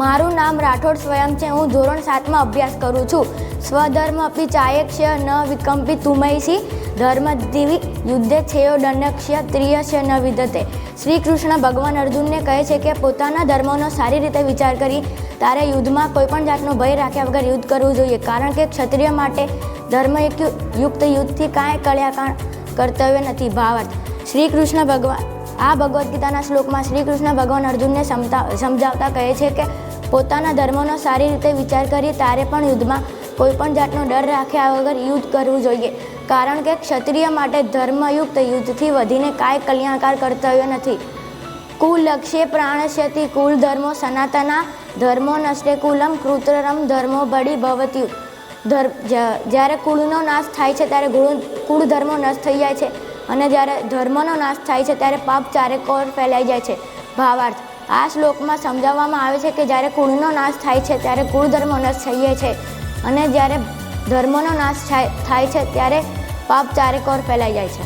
મારું નામ રાઠોડ સ્વયં છે. હું ધોરણ 7માં અભ્યાસ કરું છું. સ્વધર્મ અપી ચાયક્ષ્ય ન વિકંપી તુમયસી ધર્મદિવિ યુદ્ધે છેયો દંડક્ષ્ય ત્રિયસ્ય ન વિદતે. શ્રી કૃષ્ણ ભગવાન અર્જુનને કહે છે કે પોતાના ધર્મનો સારી રીતે વિચાર કરી તારે યુદ્ધમાં કોઈપણ જાતનો ભય રાખ્યા વગર યુદ્ધ કરવું જોઈએ, કારણ કે ક્ષત્રિય માટે ધર્મયુક્ત યુદ્ધથી કાંઈ કળ્યા કર્તવ્ય નથી. ભાવાર્થ. શ્રી કૃષ્ણ ભગવાન આ ભગવદ્ ગીતાના શ્લોકમાં શ્રી કૃષ્ણ ભગવાન અર્જુનને સમજાવતા કહે છે કે પોતાના ધર્મનો સારી રીતે વિચાર કરી તારે પણ યુદ્ધમાં કોઈપણ જાતનો ડર રાખ્યા વગર યુદ્ધ કરવું જોઈએ, કારણ કે ક્ષત્રિય માટે ધર્મયુક્ત યુદ્ધથી વધીને કાંઈ કલ્યાણકાર કર્તવ્ય નથી. કુલક્ષ્યે પ્રાણસ્યતિ કુલ ધર્મો સનાતના ધર્મો નષ્ટે કુલમ કૃત્રરમ ધર્મો બળી ભવતી. જ્યારે કુળનો નાશ થાય છે ત્યારે કુળ ધર્મો નષ્ટ થઈ જાય છે, અને જ્યારે ધર્મનો નાશ થાય છે ત્યારે પાપ ચારેકોર ફેલાઈ જાય છે. ભાવાર્થ. આ શ્લોકમાં સમજાવવામાં આવે છે કે જ્યારે કુળનો નાશ થાય છે ત્યારે કુળ ધર્મો નષ્ટ થઈ જાય છે, અને જ્યારે ધર્મનો નાશ થાય છે ત્યારે પાપ ચારેકોર ફેલાઈ જાય છે.